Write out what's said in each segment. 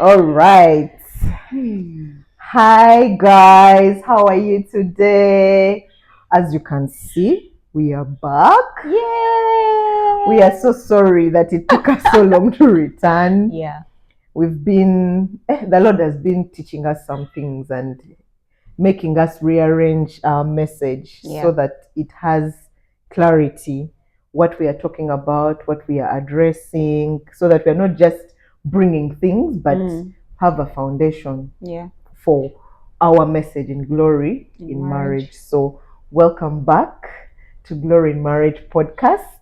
All right. Hi, guys. How are you today? As you can see, we are back. Yay! We are so sorry that it took us so long to return. Yeah. The Lord has been teaching us some things and making us rearrange our message so that it has clarity, what we are talking about, what we are addressing, so that we are not just bringing things, but have a foundation for our message in Glory in Marriage. So welcome back to Glory in Marriage podcast.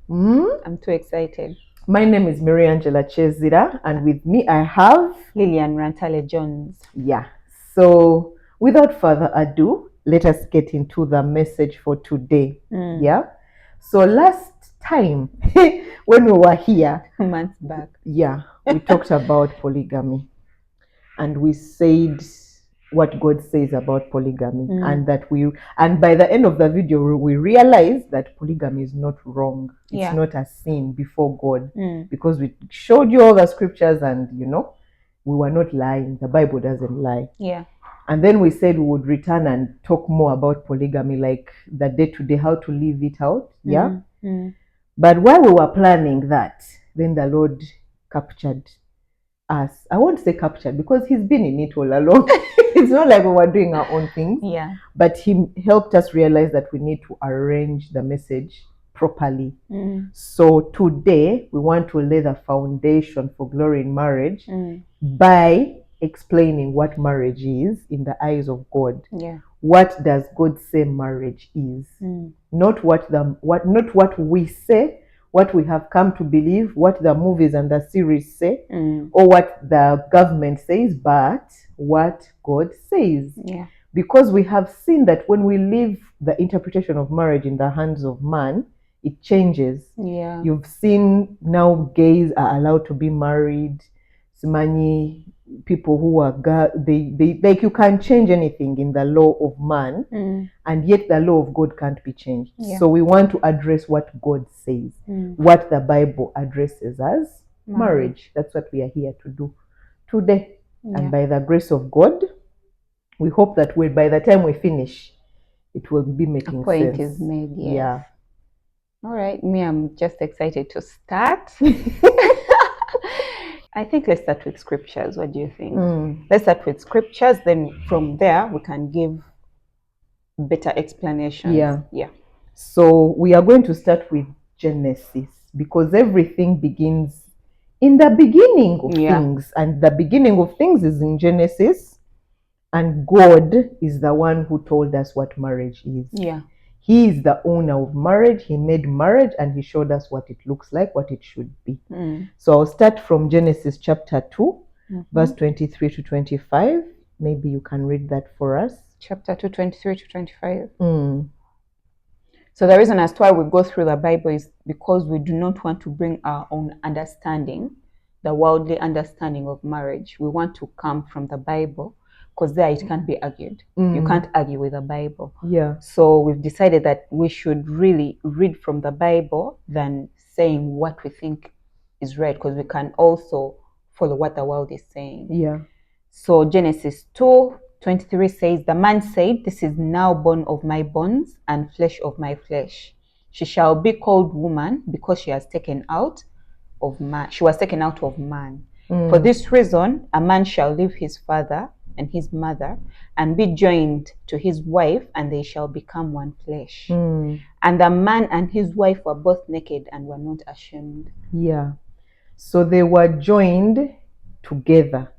I'm too excited. My name is Mary Angela Chezira, and with me I have Lillian Rantale Jones. Yeah. So without further ado, let us get into the message for today. Yeah. So last time when we were here, months back, we talked about polygamy, and we said what God says about polygamy, and by the end of the video we realized that polygamy is not wrong. It's not a sin before God, because we showed you all the scriptures, and we were not lying. The Bible doesn't lie. Yeah. And then we said we would return and talk more about polygamy, like the day-to-day, how to live it out. Yeah. But while we were planning that, then the Lord captured us. I won't say captured because He's been in it all along. It's not like we were doing our own things. Yeah. But He helped us realize that we need to arrange the message properly. So today we want to lay the foundation for Glory in Marriage by explaining what marriage is in the eyes of God. Yeah. What does God say marriage is? Not what we say, what we have come to believe, what the movies and the series say, or what the government says, but what God says. Yeah. Because we have seen that when we leave the interpretation of marriage in the hands of man, it changes. Yeah. You've seen now gays are allowed to be married. Many people who are they like, you can't change anything in the law of man, and yet the law of God can't be changed. So we want to address what God says, what the Bible addresses as marriage. That's what we are here to do today. And by the grace of God, we hope that by the time we finish, it will be making sense. A point is made. Yes. Yeah. All right. Me, I'm just excited to start. I think let's start with scriptures. What do you think? Let's start with scriptures. Then from there, we can give better explanations. Yeah. So we are going to start with Genesis, because everything begins in the beginning of things. And the beginning of things is in Genesis. And God is the one who told us what marriage is. Yeah. He is the owner of marriage. He made marriage and He showed us what it looks like, what it should be. So I'll start from Genesis chapter 2, verse 23 to 25. Maybe you can read that for us. Chapter 2, 23 to 25. So the reason as to why we go through the Bible is because we do not want to bring our own understanding, the worldly understanding of marriage. We want to come from the Bible, because there it can't be argued. You can't argue with the Bible. Yeah. So we've decided that we should really read from the Bible than saying what we think is right, because we can also follow what the world is saying. Yeah. So Genesis 2:23 says, "The man said, 'This is now bone of my bones and flesh of my flesh. She shall be called woman, because she was taken out of man. For this reason, a man shall leave his father and his mother and be joined to his wife, and they shall become one flesh.' And the man and his wife were both naked and were not ashamed." Yeah. So they were joined together.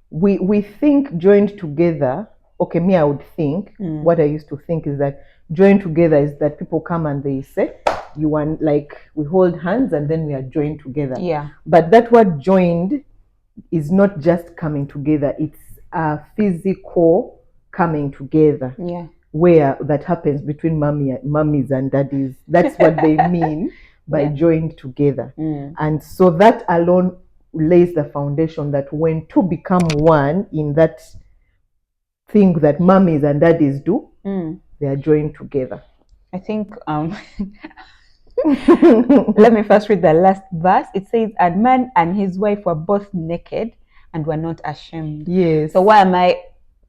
We think joined together. Okay, me, I would think, what I used to think is that joined together is that people come and they say, you want, like, we hold hands and then we are joined together. Yeah. But that word joined is not just coming together. It's a physical coming together. Yeah. Where that happens between mummies and daddies. That's what they mean by joined together. And so that alone lays the foundation that when two become one in that thing that mummies and daddies do, they are joined together. I think let me first read the last verse. It says, "And man and his wife were both naked and we're not ashamed. Yes. So why am I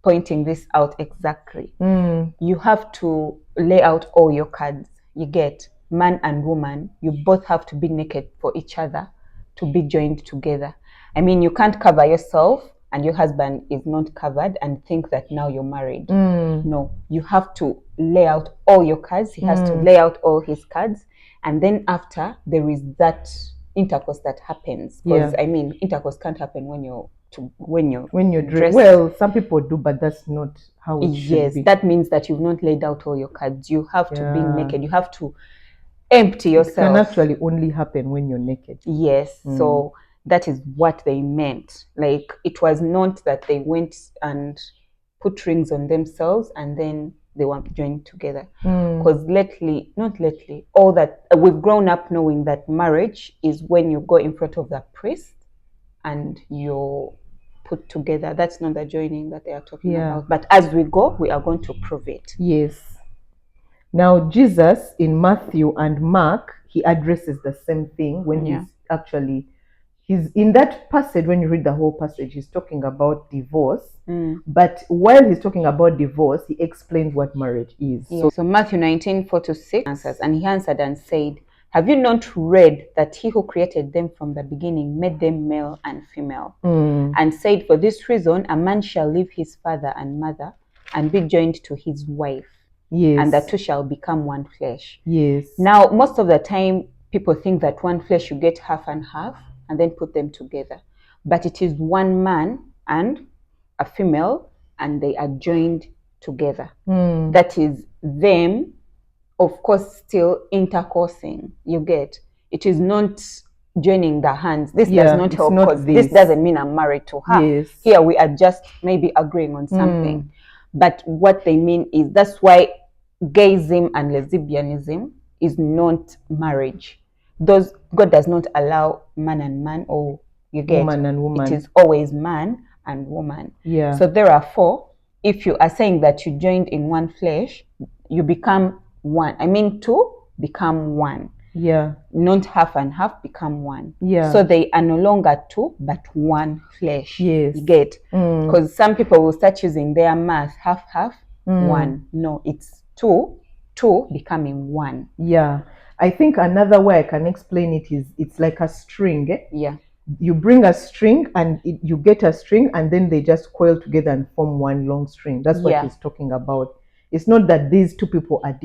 pointing this out exactly? You have to lay out all your cards. You get man and woman. You both have to be naked for each other to be joined together. I mean, you can't cover yourself and your husband is not covered and think that now you're married. No, you have to lay out all your cards. He has to lay out all his cards. And then after, there is that intercourse that happens. Because, I mean, intercourse can't happen when you're dressed. Well, some people do, but that's not how it should be. That means that you've not laid out all your cards. You have to be naked. You have to empty yourself. It can actually only happen when you're naked. Yes. So that is what they meant. Like, it was not that they went and put rings on themselves and then they were joined together. Because all that we've grown up knowing that marriage is when you go in front of the priest and you're put together. That's not the joining that they are talking about. But as we go, we are going to prove it. Yes. Now, Jesus in Matthew and Mark, he addresses the same thing when he's in that passage. When you read the whole passage, he's talking about divorce. But while he's talking about divorce, he explains what marriage is. So Matthew 19:4-6 answers, and he answered and said, have you not read that he who created them from the beginning made them male and female? And said, for this reason, a man shall leave his father and mother and be joined to his wife. Yes. And the two shall become one flesh. Yes. Now, most of the time, people think that one flesh, you get half and half and then put them together. But it is one man and a female, and they are joined together. That is them, of course, still intercoursing. You get, it is not joining the hands. This does not help, because this doesn't mean I'm married to her. Yes. Here we are just maybe agreeing on something. But what they mean is, that's why gayism and lesbianism is not marriage. God does not allow man and man, or you get woman and woman. It is always man and woman. Yeah. So therefore, if you are saying that you joined in one flesh, you become one. I mean, two become one. Yeah. Not half and half, become one. Yeah. So they are no longer two, but one flesh. Yes. You get? Because some people will start using their math, half, one. No, it's two becoming one. Yeah. I think another way I can explain it is, it's like a string. Yeah. You bring a string and you get a string, and then they just coil together and form one long string. That's what he's talking about. It's not that these two people are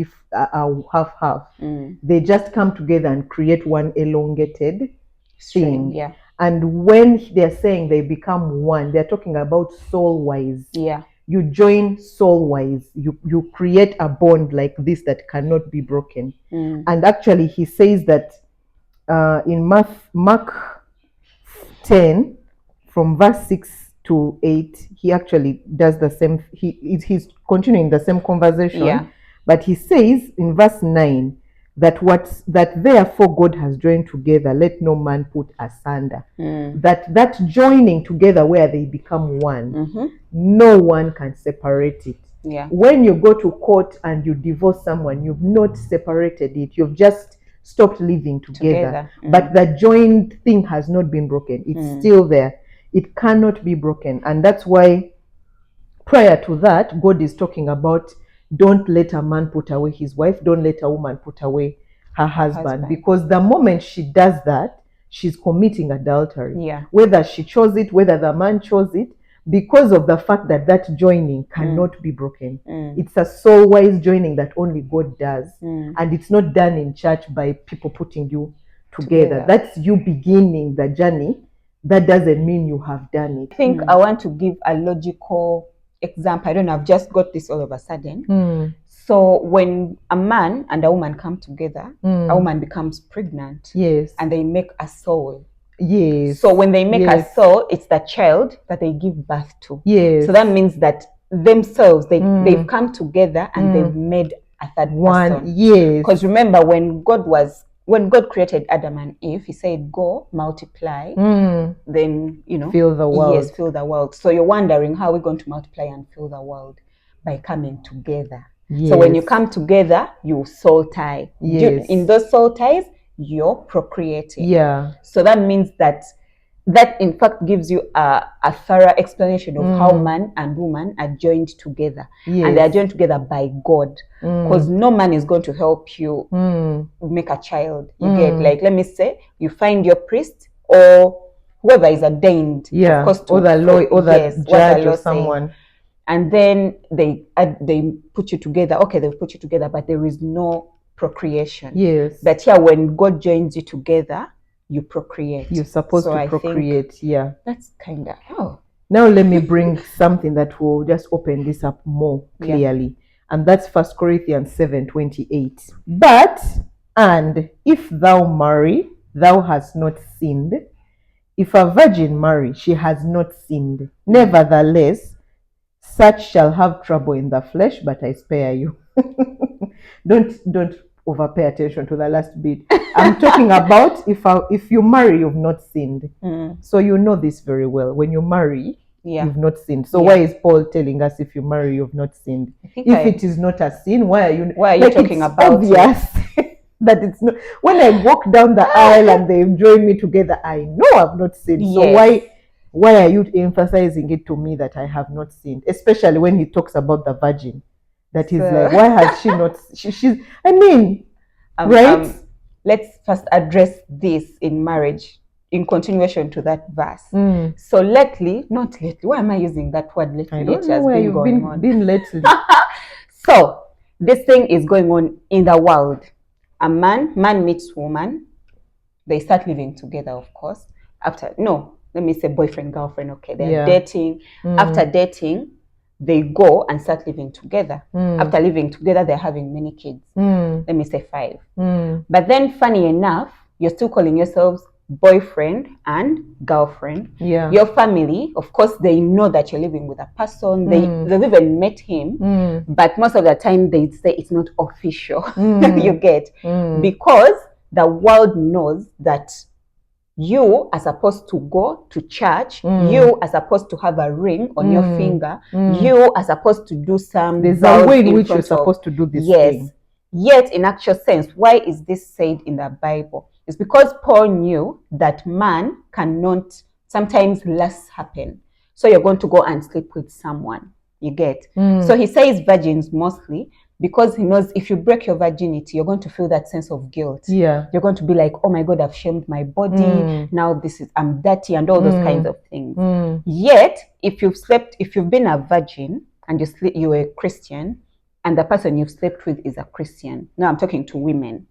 half. They just come together and create one elongated thing. Yeah. And when they're saying they become one, they're talking about soul-wise. Yeah. You join soul-wise. You create a bond like this that cannot be broken. And actually, he says that in Mark 10, from verse 6-8, he actually does the same. He's continuing the same conversation, but he says in verse 9 that therefore God has joined together, let no man put asunder. That joining together where they become one, no one can separate it. When you go to court and you divorce someone, you've not separated it, you've just stopped living together. But the joined thing has not been broken. It's still there. It cannot be broken. And that's why prior to that, God is talking about, don't let a man put away his wife, don't let a woman put away her husband. Because the moment she does that, she's committing adultery. Whether she chose it, whether the man chose it, because of the fact that that joining cannot be broken. It's a soul-wise joining that only God does. And it's not done in church by people putting you together. That's you beginning the journey. That doesn't mean you have done it. I think I want to give a logical example. I don't know, I've just got this all of a sudden. So when a man and a woman come together, a woman becomes pregnant. Yes. And they make a soul. Yes. So when they make a soul, it's the child that they give birth to. Yes. So that means that themselves, they've come together and they've made a third person. Yes. Because remember, when God created Adam and Eve, he said, go, multiply, then, fill the world. Yes, fill the world. So you're wondering, how are we going to multiply and fill the world? By coming together. Yes. So when you come together, you soul tie. Yes. In those soul ties, you're procreating. Yeah. So that means that that in fact gives you a thorough explanation of how man and woman are joined together. Yes. And they are joined together by God, because no man is going to help you make a child. You get, like, let me say you find your priest or whoever is ordained, of course, or the law, or the judge or someone, and then they put you together. Okay, they'll put you together, but there is no procreation. Yes. But here, when God joins you together, you procreate. You're supposed to procreate. Yeah. That's kind of. Now let me bring something that will just open this up more clearly. And that's 1 Corinthians 7:28. But, and if thou marry, thou hast not sinned. If a virgin marry, she has not sinned. Nevertheless, such shall have trouble in the flesh, but I spare you. Don't over pay attention to the last bit. I'm talking about if you marry, you've not sinned. So you know this very well. When you marry, you've not sinned. So why is Paul telling us if you marry, you've not sinned? If it is not a sin, why are you talking about obvious that it's not. When I walk down the aisle and they join me together, I know I've not sinned. So why are you emphasizing it to me that I have not sinned? Especially when he talks about the virgin. That is like, why has she not? She's. I mean, right? Let's first address this in marriage, in continuation to that verse. So lately, not lately. Why am I using that word lately? I don't know where you've been lately. So this thing is going on in the world. A man meets woman. They start living together, of course. Let me say boyfriend, girlfriend. Okay, they're dating. After dating, they go and start living together. After living together, they're having many kids. Let me say 5. But then, funny enough, you're still calling yourselves boyfriend and girlfriend. Your family, of course, they know that you're living with a person. They've even met him. But most of the time, they say it's not official. You get? Because the world knows that you are supposed to go to church. You are supposed to have a ring on your finger. You are supposed to do some. There's a way in which you're supposed to do this thing. Yet, in actual sense, why is this said in the Bible? It's because Paul knew that man cannot, sometimes less happen. So you're going to go and sleep with someone. You get? So he says virgins mostly, because he knows if you break your virginity, you're going to feel that sense of guilt. You're going to be like, oh my God, I've shamed my body. Now I'm dirty and all those kinds of things. Yet, if you've been a virgin and you're a Christian, and the person you've slept with is a Christian. Now I'm talking to women.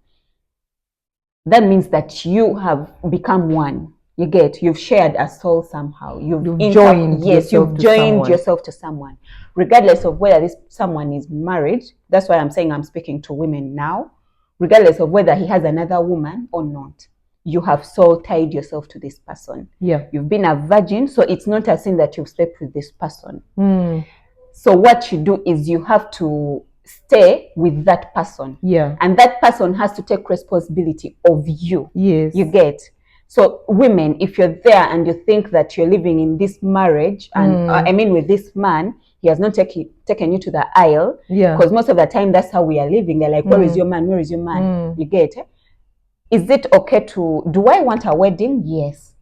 That means that you have become one. You get? You've shared a soul somehow. You've joined yourself to someone. Regardless of whether this someone is married, that's why I'm saying I'm speaking to women now. Regardless of whether he has another woman or not, you have soul tied yourself to this person. You've been a virgin, so it's not a sin that you've slept with this person. So what you do is you have to stay with that person. And that person has to take responsibility of you. You get? So women, if you're there and you think that you're living in this marriage, and with this man, he has not taken you to the aisle, because most of the time that's how we are living. They're like, where is your man? Where is your man? You get? Is it okay do I want a wedding? Yes.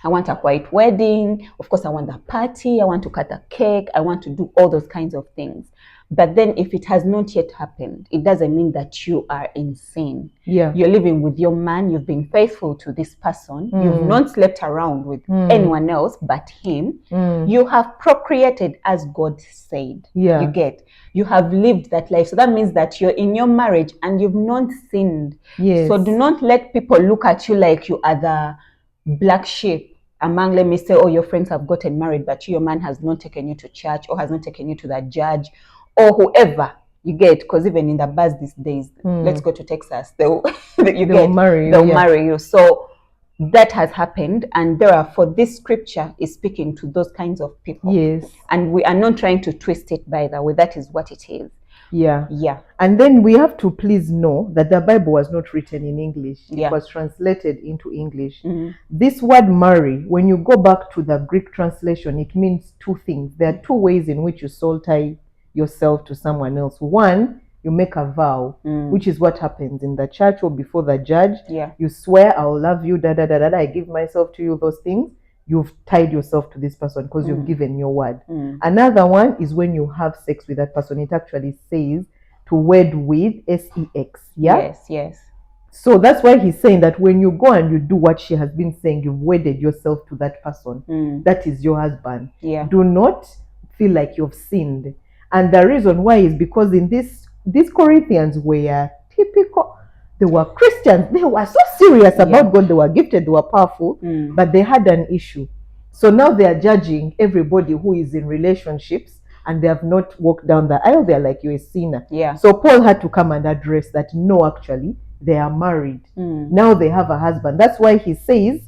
I want a white wedding. Of course, I want a party. I want to cut a cake. I want to do all those kinds of things. But then if it has not yet happened, it doesn't mean that you are insane. You're living with your man. You've been faithful to this person. You've not slept around with anyone else but him. You have procreated as God said. You get? You have lived that life. So that means that you're in your marriage and you've not sinned. So do not let people look at you like you are the black sheep among, let me say, your friends have gotten married, but your man has not taken you to church or has not taken you to the judge or whoever. You get? Because even in the bus these days, let's go to Texas, they'll marry you. So that has happened, and therefore this scripture is speaking to those kinds of people. And we are not trying to twist it, by the way. That is what it is. And then we have to please know that the Bible was not written in English. It was translated into English. This word marry, when you go back to the Greek translation, it means 2 things. There are 2 ways in which you soul tie yourself to someone else. One, you make a vow, which is what happens in the church or before the judge. You swear, I will love you, I give myself to you, those things. you've tied yourself to this person because you've given your word. Mm. Another one is when you have sex with that person. It actually says to wed with, sex. Yeah. Yes, yes. So that's why he's saying that when you go and you do what she has been saying, you've wedded yourself to that person. That is your husband. Yeah. Do not feel like you've sinned. And the reason why is because in these Corinthians were typical. They were Christians. They were so serious about God. They were gifted. They were powerful. But they had an issue. So now they are judging everybody who is in relationships and they have not walked down the aisle. They're like, you're a sinner. Yeah. So Paul had to come and address that. No, actually, they are married. Now they have a husband. That's why he says,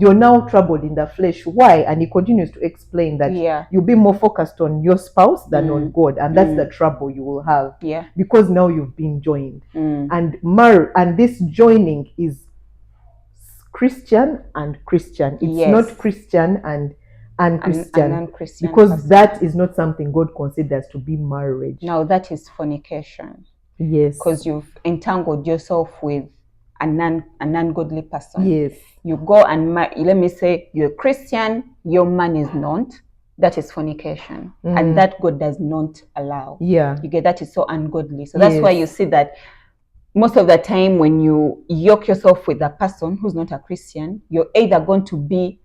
you're now troubled in the flesh. Why? And he continues to explain that you'll be more focused on your spouse than on God. And that's the trouble you will have. Yeah. Because now you've been joined. And this joining is Christian and Christian. It's not Christian and unchristian. Because person. That is not something God considers to be marriage. Now that is fornication. Yes. Because you've entangled yourself with an ungodly person. Yes. You go and let me say you're a Christian, your man is not. That is fornication. And that God does not allow. Yeah. You get that is so ungodly. So that's why you see that most of the time when you yoke yourself with a person who's not a Christian, you're either going to be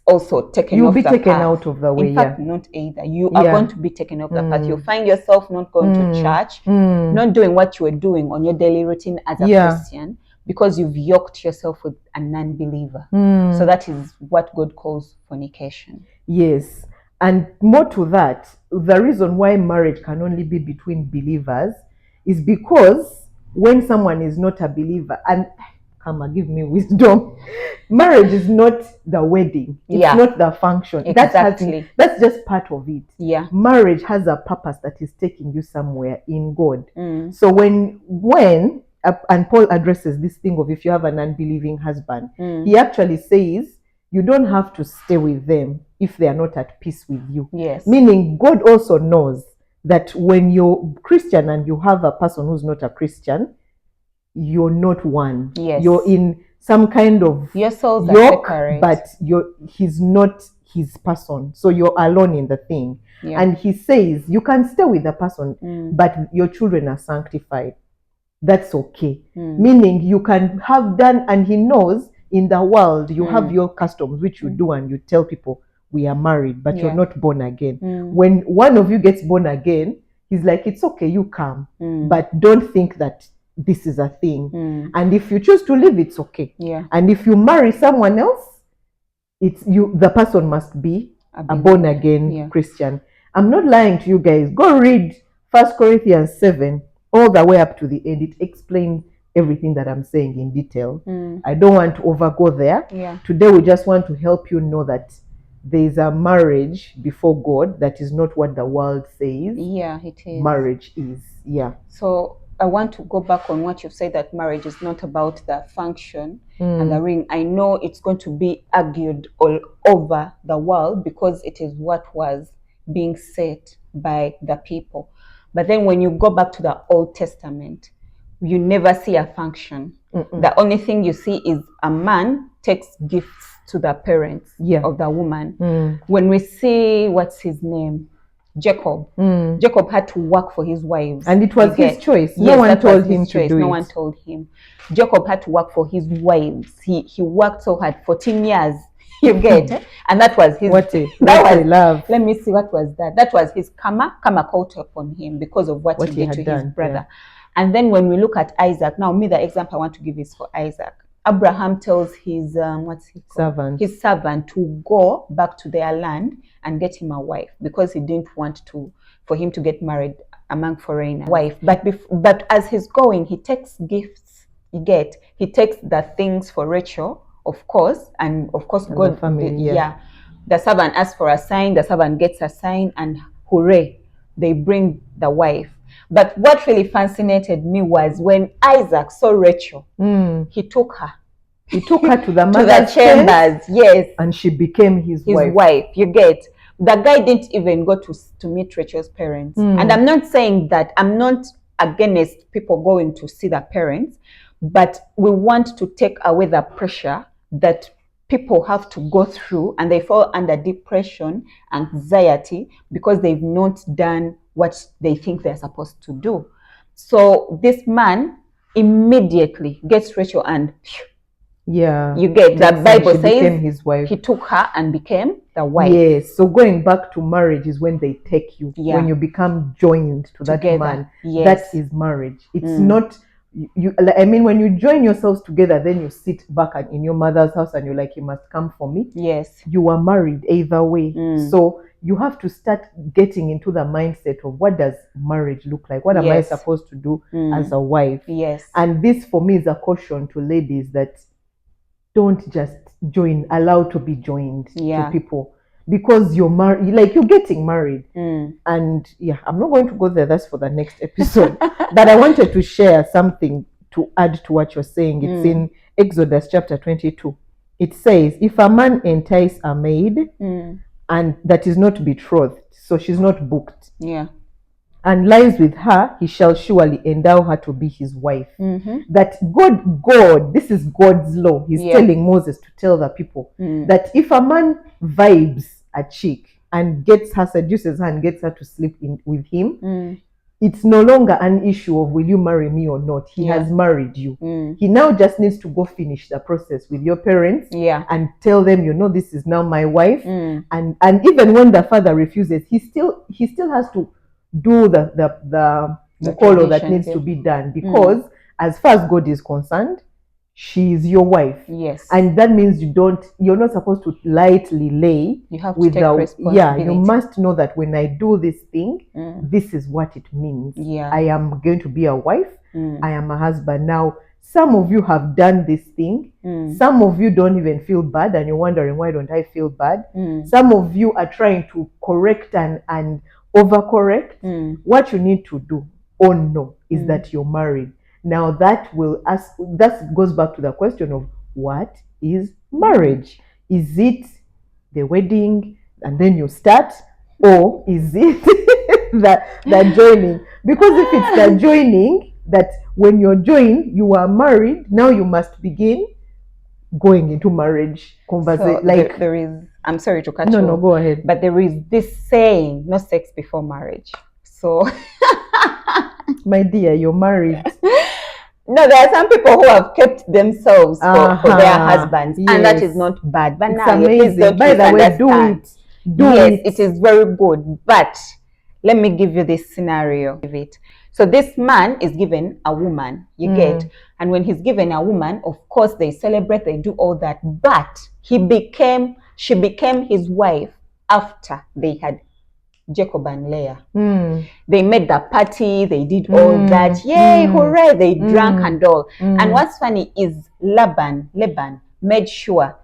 also taken off the path. You'll be taken out of the way. In fact, not either. You are going to be taken off the path. You'll find yourself not going to church, not doing what you were doing on your daily routine as a Christian, because you've yoked yourself with a non-believer. So that is what God calls fornication. Yes. And more to that, the reason why marriage can only be between believers is because when someone is not a believer, and Kama, give me wisdom, marriage is not the wedding. It's not the function. Exactly. That's just part of it. Yeah. Marriage has a purpose that is taking you somewhere in God. So when and Paul addresses this thing of if you have an unbelieving husband, he actually says you don't have to stay with them if they are not at peace with you. Yes. Meaning God also knows that when you're Christian and you have a person who's not a Christian, you're not one. Yes. You're in some kind of your souls yoke, are separate. but he's not his person. So you're alone in the thing. Yeah. And he says you can stay with the person, but your children are sanctified. That's okay. Meaning you can have done, and he knows in the world you have your customs which you do and you tell people we are married, but you're not born again. When one of you gets born again, he's like, it's okay, you come, but don't think that this is a thing. And if you choose to live, it's okay. Yeah. And if you marry someone else, it's you. The person must be a born again Christian. I'm not lying to you guys. Go read 1 Corinthians 7 all the way up to the end. It explains everything that I'm saying in detail. I don't want to overgo there. Yeah. Today we just want to help you know that there is a marriage before God that is not what the world says. Yeah, it is. Marriage is. Yeah. So I want to go back on what you've said, that marriage is not about the function and the ring. I know it's going to be argued all over the world because it is what was being said by the people. But then when you go back to the Old Testament, you never see a function. The only thing you see is a man takes gifts to the parents of the woman. When we see, what's his name? Jacob. Jacob had to work for his wives. And it was his choice. No one told him to do it. No one told him. Jacob had to work for his wives. He worked so hard, 14 years. You get? And that was his... What a love. Let me see, what was that? That was his karma. Karma caught up on him because of what he did to his brother. Yeah. And then when we look at Isaac, now the example I want to give is for Isaac. Abraham tells his his servant to go back to their land and get him a wife because he didn't want for him to get married among foreigner wife. But as he's going, he takes gifts. He takes the things for Rachel, of course, and of course God. The family, The servant asks for a sign. The servant gets a sign, and hooray, they bring the wife. But what really fascinated me was when Isaac saw Rachel, he took her. He took her to the mother's chambers, yes. And she became his wife. You get? The guy didn't even go to meet Rachel's parents. And I'm not saying that, I'm not against people going to see their parents, but we want to take away the pressure that people have to go through, and they fall under depression, anxiety, because they've not done what they think they're supposed to do. So this man immediately gets Rachel, and you get that Bible says his wife. He took her and became the wife. Yes. So going back to marriage is when they take you, when you become joined to that man. That is marriage. It's not you. I mean, when you join yourselves together, then you sit back in your mother's house and you're like, you must come for me. Yes. You are married either way. So you have to start getting into the mindset of what does marriage look like? What am I supposed to do as a wife? Yes. And this for me is a caution to ladies that don't just join, allow to be joined to people, because you're married, like you're getting married. And I'm not going to go there, that's for the next episode. But I wanted to share something to add to what you're saying. It's in Exodus chapter 22. It says, if a man entice a maid and that is not betrothed, so she's not booked, and lies with her, he shall surely endow her to be his wife. That God, this is God's law. He's telling Moses to tell the people that if a man vibes a chick and gets her, seduces her and gets her to sleep with him, it's no longer an issue of will you marry me or not. He has married you. He now just needs to go finish the process with your parents and tell them, you know, this is now my wife. And even when the father refuses, he still has to do the call that needs to be done, because as far as God is concerned, she is your wife. Yes. And that means you're not supposed to lightly lay. You have to take responsibility. You must know that when I do this thing, this is what it means. I am going to be a wife. I am a husband. Now, some of you have done this thing. Some of you don't even feel bad and you're wondering, why don't I feel bad? Some of you are trying to correct and overcorrect. What you need to do is that you're married. Now that goes back to the question of what is marriage? Is it the wedding and then you start, or is it the joining? Because if it's the joining, that when you're joined, you are married, now you must begin going into marriage conversation. So there is, I'm sorry to cut you. No, go ahead. But there is this saying, no sex before marriage. So my dear, you're married. No, there are some people who have kept themselves for their husbands, and that is not bad. But it's now, amazing. By the way, do it. Yes, it is very good. But let me give you this scenario of it. So this man is given a woman, you get, and when he's given a woman, of course they celebrate, they do all that. But she became his wife after they had Jacob and Leah. They made the party, they did all that. Yay, hooray, they drank and all. And what's funny is Laban made sure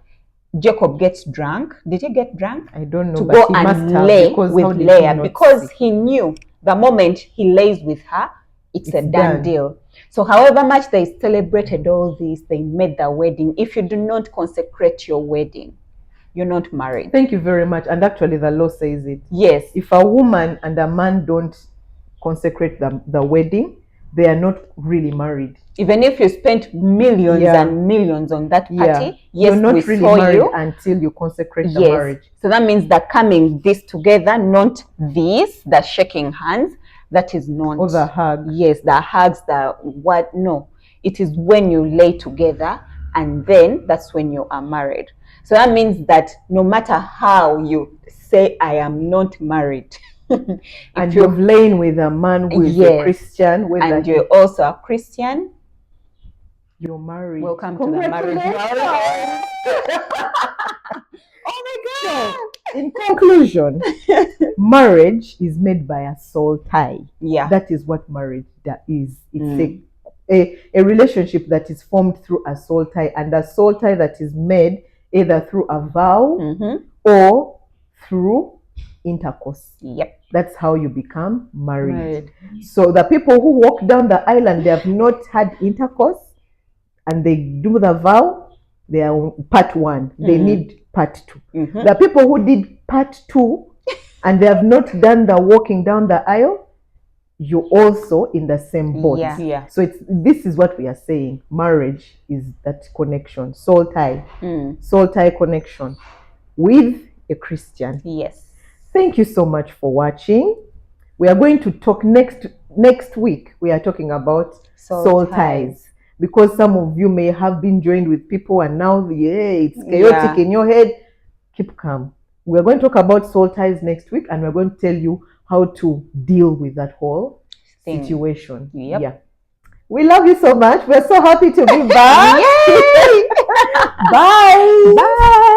Jacob gets drunk. Did he get drunk? I don't know. To but go he and must lay have, with Leah, because he knew the moment he lays with her, it's a done deal. So however much they celebrated all this, they made the wedding. If you do not consecrate your wedding, you're not married. Thank you very much. And actually the law says it. Yes. If a woman and a man don't consecrate the wedding, they are not really married. Even if you spent millions and millions on that party, you're not really married until you consecrate the marriage. So that means that coming this together, not this, the shaking hands, that is not. Or the hug. Yes, the hugs, no. It is when you lay together, and then that's when you are married. So that means that no matter how you say, I am not married, and you've lain with a man who is a Christian, and you're also a Christian, you're married. Welcome to the marriage. Oh my God! So, in conclusion, marriage is made by a soul tie. Yeah, that is what marriage is. It's a relationship that is formed through a soul tie, and a soul tie that is made either through a vow or through intercourse. Yep. That's how you become married. So the people who walk down the aisle and they have not had intercourse and they do the vow, they are on part 1. They need part 2. The people who did part 2 and they have not done the walking down the aisle, you're also in the same boat. Yeah. So this is what we are saying. Marriage is that connection, soul tie connection with a Christian. Yes. Thank you so much for watching. We are going to talk next week. We are talking about soul ties, because some of you may have been joined with people and now it's chaotic in your head. Keep calm. We're going to talk about soul ties next week, and we're going to tell you how to deal with that whole situation. Yep. Yeah. We love you so much. We're so happy to be back. Yay! Bye. Bye.